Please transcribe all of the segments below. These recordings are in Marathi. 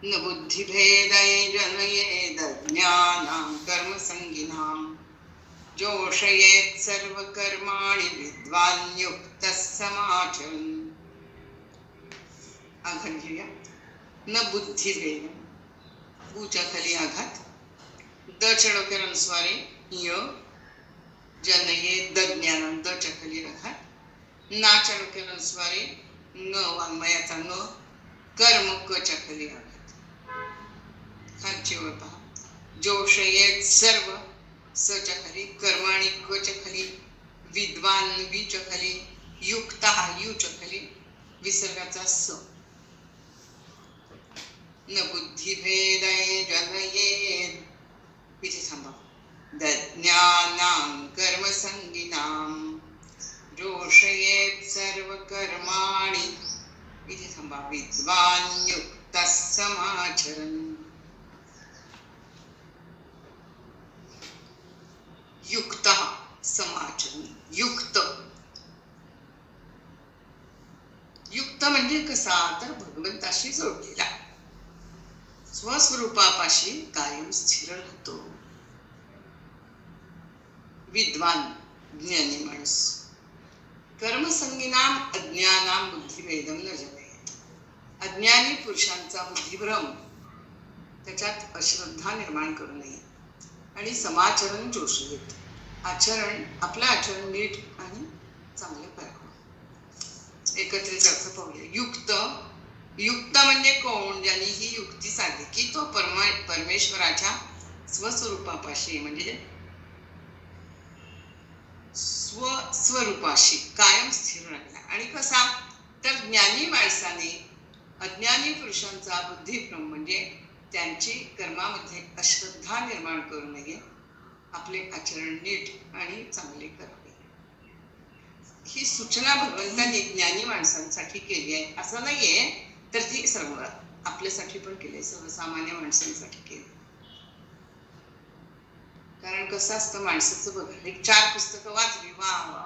न बुद्धिभेदै जनयेदज्ञानां कर्मसङ्गिनां जोषयेत् सर्वकर्माणि विद्वान् युक्तः समाचरन्. आघात घेऊया. न बुद्धिभेद, बुच्या खाली आघात, द च्या डोक्यावर अनुस्वारी य, जनयेत द ज्ञानं, द च्या खाली आघात, ना च्या डोक्यावर अनुस्वारी न, वाङ्मयाचा न, कर्म क च्या खाली आघात. खालची ओळ पहा. जोषयेत सर्व, स च्या खाली, कर्म आणि क च्या खाली, विद्वान वी च्या खाली, युक्त यू च्या खाली, विसर्गाचा स. न बुद्धिभेदै जनयेत, इथे थांबा. ज्ञानां कर्मसंगिनां जोषयेत सर्व कर्माणि, इथे थांबा. विद्वान् युक्तः समाचरन्. युक्त समाचरन्. युक्त, युक्त म्हणजे कसा, तर भगवंताशी जोडलेला, स्वस्वरूपापाशी कायम स्थिर राहतो. विद्वान ज्ञानी माणूस. कर्मसंगिनाम अज्ञानाम बुद्धिभेदम न जनयेत. अज्ञानी पुरुषांचा बुद्धिभ्रम, त्याच्यात अश्रद्धा निर्माण करू नये. आणि समाचरण जोषयेत, आचरण, आपलं आचरण नीट आणि चांगलं करावं. एकत्रित अर्थ पाहूया. युक्त, युक्त म्हणजे कोण, ज्यांनी ही युक्ती साधली की तो परमेश्वराच्या स्वस्वरूपापाशी म्हणजे स्वस्वरूपाशी कायम स्थिर राहिला. आणि कसा, तर ज्ञानी माणसाने अज्ञानी पुरुषांचा बुद्धिभ्रम म्हणजे त्यांची कर्मामध्ये अश्रद्धा निर्माण करू नये, आपले आचरण नीट आणि चांगले करावे. ही सूचना भगवंतांनी ज्ञानी माणसांसाठी केली आहे असं नाहीये, तर ती सर्व आपल्यासाठी पण केली, सर्वसामान्य माणसांसाठी केली. कारण कसं असतं माणसाचं बघा, एक 4 पुस्तकं वाचली, वा वा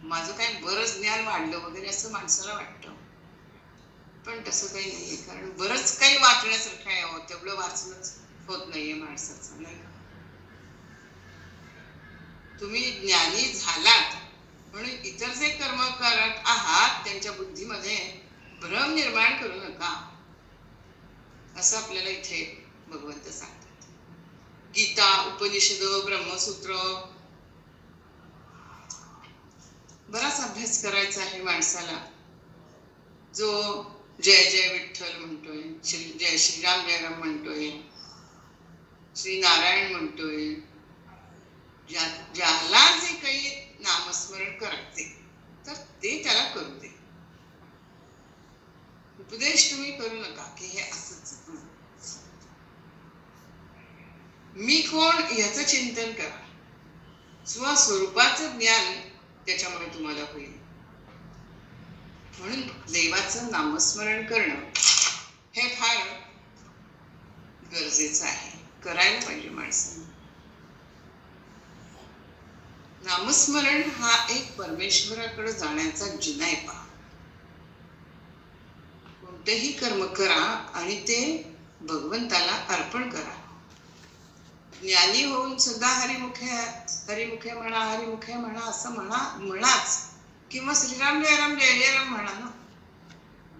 माझं काय बरंच ज्ञान वाढलं वगैरे असं माणसाला वाटतं. पण तसं काही नाहीये, कारण बरंच काही वाचण्यासारखं आहे, तेवढं वाचणंच होत नाहीये माणसाचं, नाही का. तुम्ही ज्ञानी झालात म्हणून इतर जे कर्म करत आहात त्यांच्या बुद्धीमध्ये भ्रम निर्माण करू नका, असं आपल्याला इथे भगवंत सांगतात. गीता, उपनिषद, ब्रह्मसूत्र, बराच अभ्यास करायचा आहे माणसाला. जो जय जय विठ्ठल म्हणतोय, जय श्रीराम जय राम म्हणतोय, श्री नारायण म्हणतोय, ज्याला जे काही नामस्मरण करायचे तर ते त्याला करू दे. उपदेश तुम्ही करू नका की हे असंच, मी कोण याचं चिंतन करा. स्वस्वरूपाचं ज्ञान त्याच्यामुळे तुम्हाला होईल. म्हणून देवाचं नामस्मरण करणं हे फार गरजेचं आहे, करायला पाहिजे माणसाने. नामस्मरण हा एक परमेश्वराकडे जाण्याचा जिना आहे. पहा, कोणतेही कर्म करा आणि ते भगवंताला अर्पण करा. ज्ञानी होऊन सुद्धा हरिमुखे हरिमुखे म्हणा, हरिमुखे म्हणा असं म्हणाच, किंवा श्रीराम जय राम जय जय राम म्हणा ना.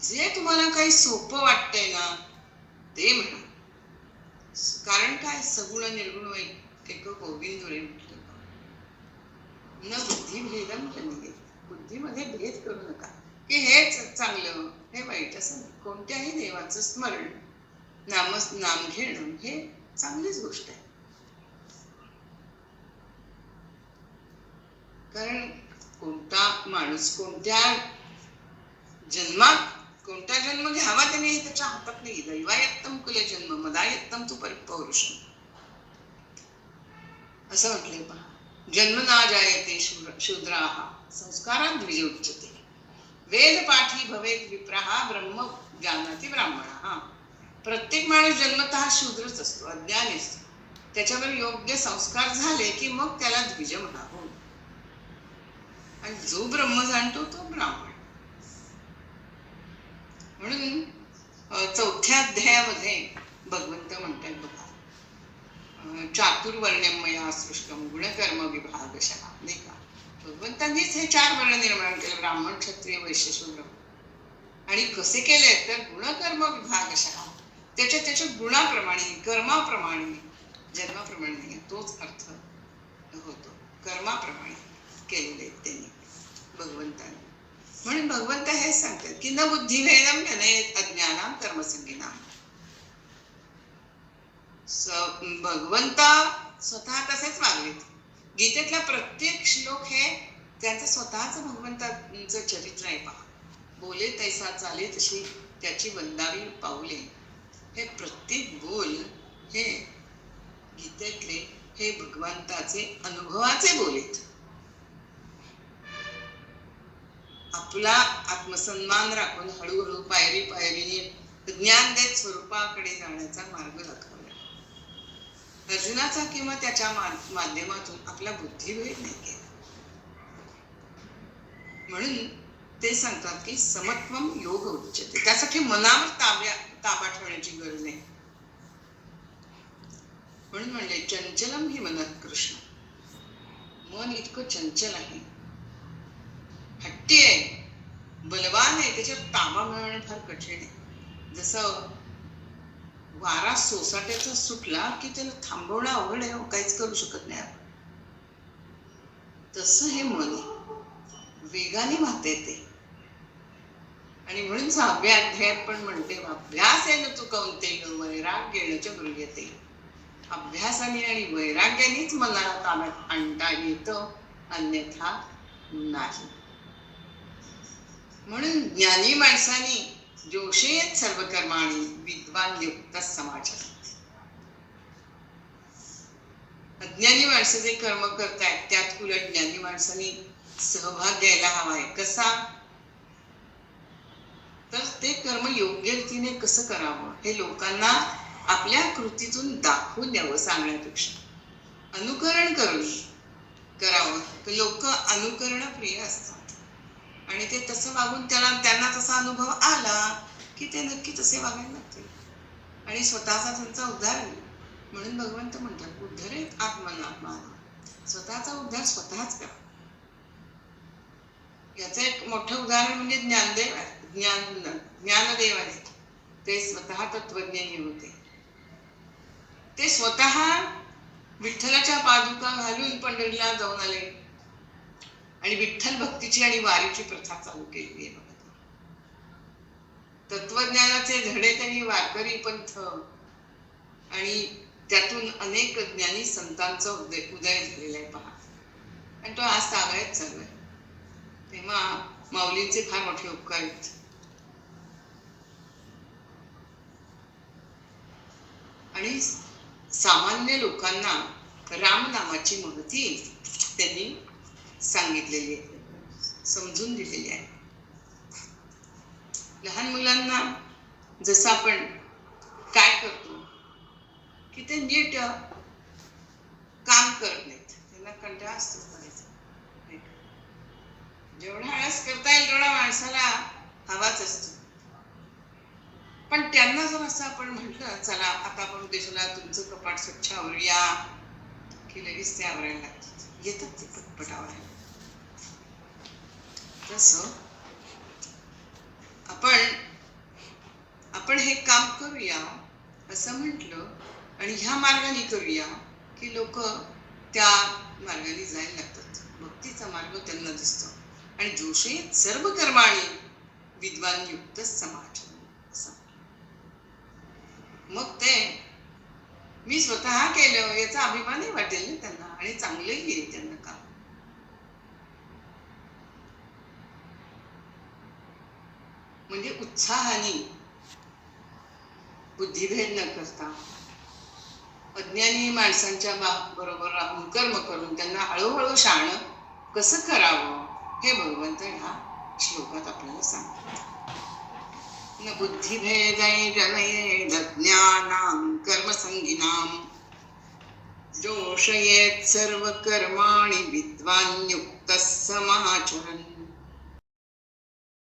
जे तुम्हाला काही सोपं वाटतंय ना ते म्हणा. कारण काय, सगुण निर्गुण एक गोविंद म्हटलं. न बुद्धिभेदम जनयेत. बुद्धीमध्ये भेद करू नका की हेच चांगलं हे वाईट, असं नाही. कोणत्याही देवाचं स्मरण, नाम घेणं हे चांगलीच गोष्ट आहे. कारण कोणता माणूस कोणत्या जन्मात कोणता जन्म घ्यावा त्याने त्याच्या हातात नाही. दैवायत्तम कुले जन्म मदायत्तम तू पौरुषम असं म्हटलंय. पहा, जन्म ना जायते शूद्राः संस्कारात द्विज उच्यते, वेद पाठी भवेत विप्राः ब्रह्म जानाति ब्राह्मणः. प्रत्येक माणूस जन्मतः शूद्रच असतो, अज्ञानी असतो. त्याच्यावर योग्य संस्कार झाले की मग त्याला द्विज म्हणावं. आणि जो ब्रह्म जाणतो तो ब्राह्मण. म्हणून 4थ्या अध्यायामध्ये भगवंत म्हणतात बघा, चातुर्वर्ण्यम मया सृष्टम गुणकर्म विभागशः, नाही का. भगवंतांनीच हे 4 वर्ण निर्माण केले, ब्राह्मण क्षत्रिय वैश्य शूद्र. आणि कसे केले तर गुणकर्म विभागशः, त्याच्या गुणाप्रमाणे, कर्माप्रमाणे, जन्माप्रमाणे नाही, तोच अर्थ होतो, कर्माप्रमाणे केलेले त्यांनी भगवंतांनी. म्हणून भगवंत हे सांगतात की न बुद्धिभेदम जनयेत अज्ञानाम कर्मसंगिनाम. भगवंत स्वतः तसेच वागलेत. गीतेतला प्रत्येक श्लोक हे त्यांचं स्वतःच भगवंताचं चरित्र आहे पहा. बोले तैसा चाले तशी त्याची वंदावी पाऊले. हे प्रत्येक बोल हे गीतेतले हे भगवंताचे अनुभवाचे बोलेत. आपला आत्मसन्मान राखून हळूहळू पायरी पायरीने ज्ञान देत स्वरूपाकडे जाण्याचा मार्ग दाखवला. अर्जुनाचा किंवा त्याच्या माध्यमातून आपला बुद्धिभेद नाही केला. म्हणून ते सांगतात की समत्वम योग उच्यते. त्यासाठी मनावर ताबा ठेवण्याची गरज नाही. म्हणून म्हणले चंचलम हि मनः कृष्ण. मन इतकं चंचल आहे, हट्टी आहे, बलवान आहे, त्याच्यावर ताबा मिळवणं फार कठीण आहे. जसं वारा सोसाट्याचा सुटला की त्याला थांबवणं अवघड आहे, काहीच करू शकत नाही आपण. तसं हे मन वेगाने वाहते ते. आणि म्हणून 6व्या अध्यायात पण म्हणते अभ्यास आहे ना तू कौंतेय वैराग्येण गृह्यते. अभ्यासाने आणि वैराग्यानेच मनाला ताब्यात आणता येतं, अन्यथा नाही. म्हणून ज्ञानी माणसाने जोशेत सर्व कर्माणी विद्वान युक्त समाचार. अज्ञानी माणसं जे कर्म करतायत त्यात उलट ज्ञानी माणसांनी सहभाग घ्यायला हवाय. कसा तर ते कर्म योग्य रीतीने कसं करावं हे लोकांना आपल्या कृतीतून दाखवून द्यावं सांगण्यापेक्षा अनुकरण करावं. लोक अनुकरण प्रिय असतात आणि ते तसं वागून त्यांना तसा अनुभव आला की ते नक्की तसे वागायला लागतील आणि स्वतःचा त्यांचा उद्धार होईल. म्हणून भगवंत म्हणतात उद्धरेत आत्मनात्मान. स्वतःचा उद्धार स्वतःच करा. याचं एक मोठं उदाहरण म्हणजे ज्ञानदेव आहे. ज्ञानदेव आहेत. ते स्वतः तत्वज्ञानी होते. ते स्वतः विठ्ठलाच्या पादुका घालून पंढरीला जाऊन आले आणि विठ्ठल भक्तीची आणि वारीची प्रथा चालू केली आहे. तत्वज्ञानाचे धडे त्यांनी वारकरी पंथ आणि त्यातून अनेक ज्ञानी संतांचा उदय झालेला आहे पहा. आणि तो आज तागायत चालू आहे. तेव्हा माऊलींचे फार मोठे उपकार आहेत. आणि सामान्य लोकांना रामनामाची महती त्यांनी सांगितलेली आहे, समजून दिलेली आहे. लहान मुलांना जसं आपण काय करतो की ते नीट काम करत नाहीत, त्यांना कंटाळा असतो करायचा. जेवढा आळस करता येईल तेवढा माणसाला हवाच असतो. पण त्यांना जर असं आपण म्हटलं चला आता आपण उद्देशाला तुमचं कपाट स्वच्छ आवरूया की लगेच ते आवरायला लागतात, येतात ते पटपट आवरायला. तसं आपण हे काम करूया असं म्हटलं आणि ह्या मार्गाने करूया की लोक त्या मार्गाने जायला लागतात. भक्तीचा मार्ग त्यांना दिसतो. आणि जोशेत सर्व कर्माणी विद्वान युक्त समाज. मग ते मी स्वतः केलं याचा अभिमानही वाटेल ना त्यांना आणि चांगलंही येईल त्यांना काम. म्हणजे उत्साहाने बुद्धिभेद न करता अज्ञानी माणसांच्या बरोबर राहून कर्म करून त्यांना हळूहळू शहाणं कसं करावं हे भगवंत ह्या श्लोकात आपल्याला सांगतात. न बुद्धिभेदै जनयेद ज्ञानां कर्मसंगिनां जोषयेत् सर्व कर्माणि विद्वान् युक्तः समाचरन्.